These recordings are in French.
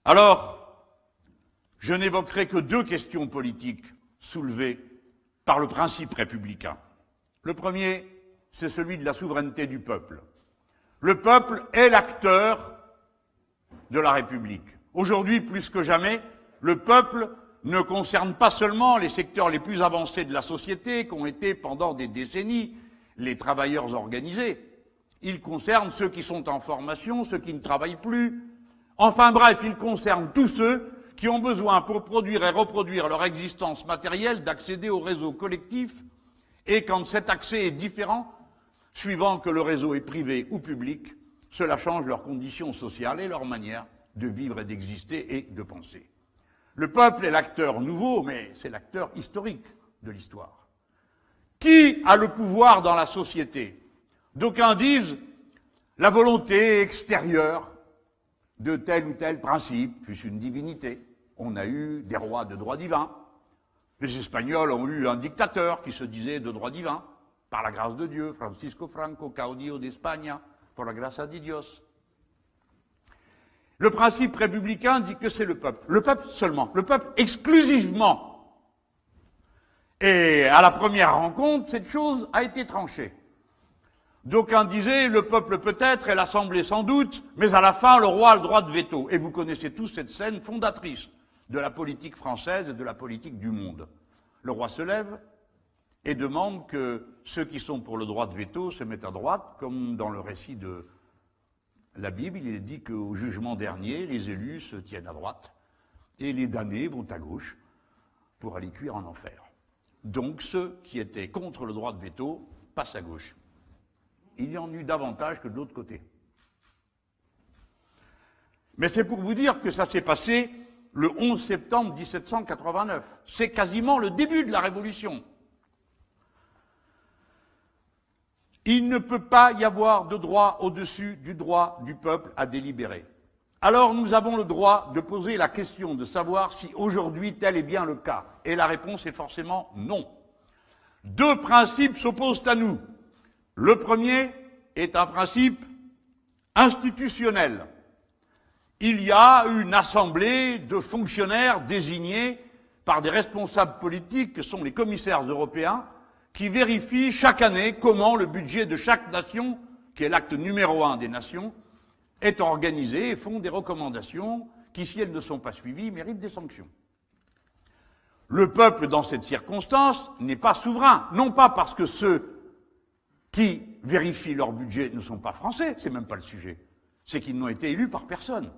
Alors, je n'évoquerai que deux questions politiques soulevées par le principe républicain. Le premier, c'est celui de la souveraineté du peuple. Le peuple est l'acteur de la République. Aujourd'hui, plus que jamais, le peuple ne concerne pas seulement les secteurs les plus avancés de la société, qui ont été pendant des décennies les travailleurs organisés. Il concerne ceux qui sont en formation, ceux qui ne travaillent plus. Enfin bref, il concerne tous ceux qui ont besoin, pour produire et reproduire leur existence matérielle, d'accéder au réseau collectif, et quand cet accès est différent, suivant que le réseau est privé ou public, cela change leurs conditions sociales et leur manière de vivre et d'exister et de penser. Le peuple est l'acteur nouveau, mais c'est l'acteur historique de l'histoire. Qui a le pouvoir dans la société? D'aucuns disent la volonté extérieure de tel ou tel principe, fût-ce une divinité. On a eu des rois de droit divin. Les Espagnols ont eu un dictateur qui se disait de droit divin, par la grâce de Dieu, Francisco Franco, caudillo d'Espagne, por la gracia de Dios. Le principe républicain dit que c'est le peuple seulement, le peuple exclusivement. Et à la première rencontre, cette chose a été tranchée. D'aucuns disaient le peuple peut-être et l'Assemblée sans doute, mais à la fin le roi a le droit de veto. Et vous connaissez tous cette scène fondatrice de la politique française et de la politique du monde. Le roi se lève et demande que ceux qui sont pour le droit de veto se mettent à droite, comme dans le récit de la Bible, il est dit qu'au jugement dernier, les élus se tiennent à droite et les damnés vont à gauche pour aller cuire en enfer. Donc ceux qui étaient contre le droit de veto passent à gauche. Il y en eut davantage que de l'autre côté. Mais c'est pour vous dire que ça s'est passé le 11 septembre 1789. C'est quasiment le début de la Révolution. Il ne peut pas y avoir de droit au-dessus du droit du peuple à délibérer. Alors nous avons le droit de poser la question de savoir si aujourd'hui tel est bien le cas. Et la réponse est forcément non. Deux principes s'opposent à nous. Le premier est un principe institutionnel. Il y a une assemblée de fonctionnaires désignés par des responsables politiques que sont les commissaires européens qui vérifient chaque année comment le budget de chaque nation, qui est l'acte numéro 1 des nations, est organisé et font des recommandations qui, si elles ne sont pas suivies, méritent des sanctions. Le peuple, dans cette circonstance, n'est pas souverain, non pas parce que ceux qui vérifient leur budget ne sont pas français, c'est même pas le sujet, c'est qu'ils n'ont été élus par personne.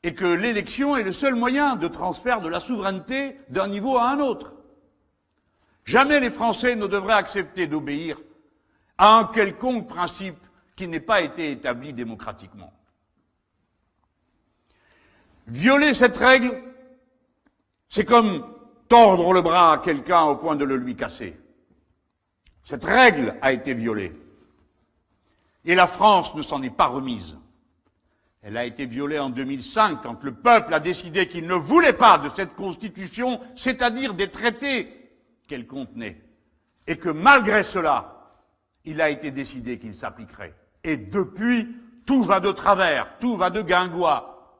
Et que l'élection est le seul moyen de transfert de la souveraineté d'un niveau à un autre. Jamais les Français ne devraient accepter d'obéir à un quelconque principe qui n'ait pas été établi démocratiquement. Violer cette règle, c'est comme tordre le bras à quelqu'un au point de le lui casser. Cette règle a été violée. Et la France ne s'en est pas remise. Elle a été violée en 2005 quand le peuple a décidé qu'il ne voulait pas de cette constitution, c'est-à-dire des traités qu'elle contenait, et que malgré cela, il a été décidé qu'il s'appliquerait. Et depuis, tout va de travers, tout va de guingois.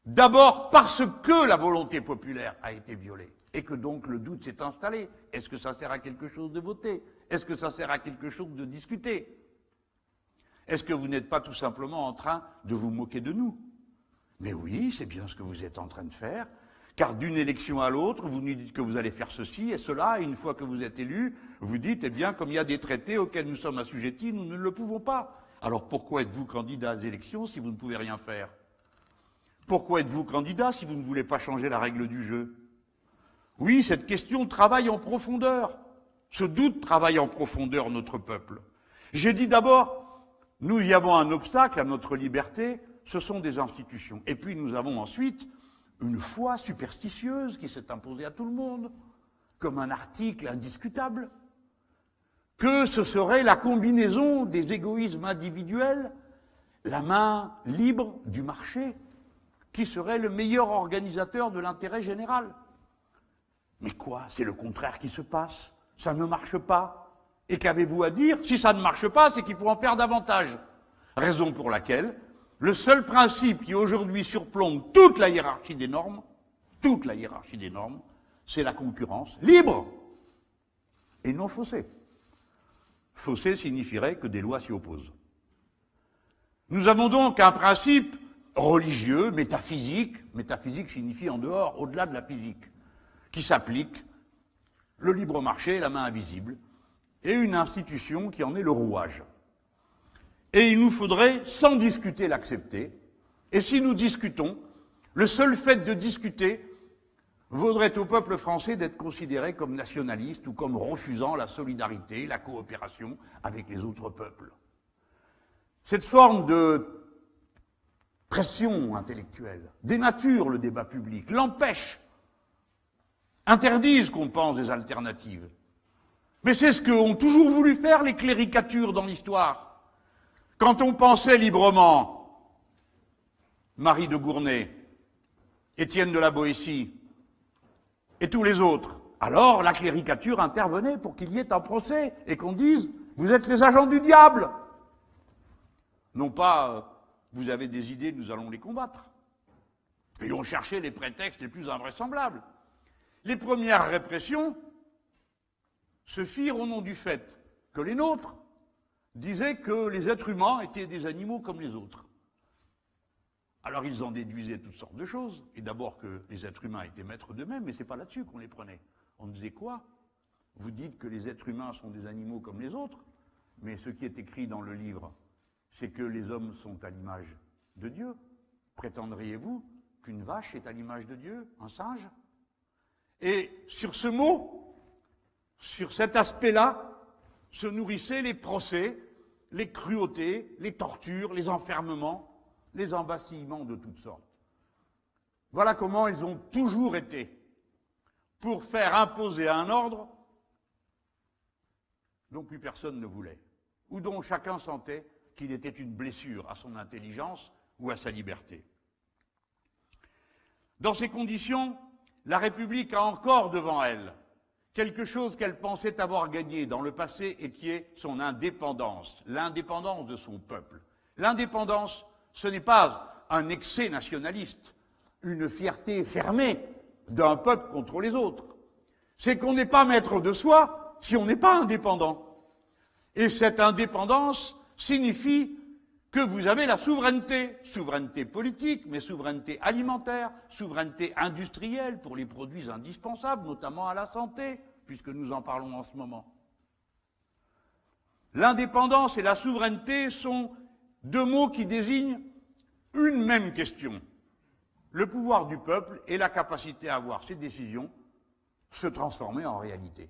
D'abord parce que la volonté populaire a été violée, et que donc le doute s'est installé. Est-ce que ça sert à quelque chose de voter? Est-ce que ça sert à quelque chose de discuter? Est-ce que vous n'êtes pas tout simplement en train de vous moquer de nous? Mais oui, c'est bien ce que vous êtes en train de faire. Car d'une élection à l'autre, vous nous dites que vous allez faire ceci et cela, et une fois que vous êtes élu, vous dites, eh bien, comme il y a des traités auxquels nous sommes assujettis, nous ne le pouvons pas. Alors pourquoi êtes-vous candidat aux élections si vous ne pouvez rien faire? Pourquoi êtes-vous candidat si vous ne voulez pas changer la règle du jeu? Oui, cette question travaille en profondeur. Ce doute travaille en profondeur notre peuple. J'ai dit d'abord, nous y avons un obstacle à notre liberté, ce sont des institutions. Et puis nous avons ensuite une foi superstitieuse qui s'est imposée à tout le monde, comme un article indiscutable, que ce serait la combinaison des égoïsmes individuels, la main libre du marché, qui serait le meilleur organisateur de l'intérêt général. Mais quoi? C'est le contraire qui se passe. Ça ne marche pas. Et qu'avez-vous à dire? Si ça ne marche pas, c'est qu'il faut en faire davantage. Raison pour laquelle le seul principe qui aujourd'hui surplombe toute la hiérarchie des normes, c'est la concurrence libre et non faussée. Faussée signifierait que des lois s'y opposent. Nous avons donc un principe religieux, métaphysique signifie en dehors, au-delà de la physique, qui s'applique, le libre marché, la main invisible, et une institution qui en est le rouage. Et il nous faudrait, sans discuter, l'accepter. Et si nous discutons, le seul fait de discuter vaudrait au peuple français d'être considéré comme nationaliste ou comme refusant la solidarité, la coopération avec les autres peuples. Cette forme de pression intellectuelle dénature le débat public, l'empêche, interdise qu'on pense des alternatives. Mais c'est ce qu'ont toujours voulu faire les cléricatures dans l'histoire. Quand on pensait librement, Marie de Gournay, Étienne de la Boétie et tous les autres, alors la cléricature intervenait pour qu'il y ait un procès et qu'on dise « vous êtes les agents du diable ». Non pas « vous avez des idées, nous allons les combattre ». Et on cherchait les prétextes les plus invraisemblables. Les premières répressions se firent au nom du fait que les nôtres disaient que les êtres humains étaient des animaux comme les autres. Alors ils en déduisaient toutes sortes de choses, et d'abord que les êtres humains étaient maîtres d'eux-mêmes, mais c'est pas là-dessus qu'on les prenait. On disait quoi? Vous dites que les êtres humains sont des animaux comme les autres, mais ce qui est écrit dans le livre, c'est que les hommes sont à l'image de Dieu. Prétendriez-vous qu'une vache est à l'image de Dieu, un singe? Et sur ce mot, sur cet aspect-là, se nourrissaient les procès, les cruautés, les tortures, les enfermements, les embastillements de toutes sortes. Voilà comment ils ont toujours été pour faire imposer un ordre dont plus personne ne voulait, ou dont chacun sentait qu'il était une blessure à son intelligence ou à sa liberté. Dans ces conditions, la République a encore devant elle quelque chose qu'elle pensait avoir gagné dans le passé et qui est son indépendance, l'indépendance de son peuple. L'indépendance, ce n'est pas un excès nationaliste, une fierté fermée d'un peuple contre les autres. C'est qu'on n'est pas maître de soi si on n'est pas indépendant. Et cette indépendance signifie que vous avez la souveraineté, souveraineté politique, mais souveraineté alimentaire, souveraineté industrielle pour les produits indispensables, notamment à la santé, puisque nous en parlons en ce moment. L'indépendance et la souveraineté sont deux mots qui désignent une même question. Le pouvoir du peuple et la capacité à voir ses décisions se transformer en réalité.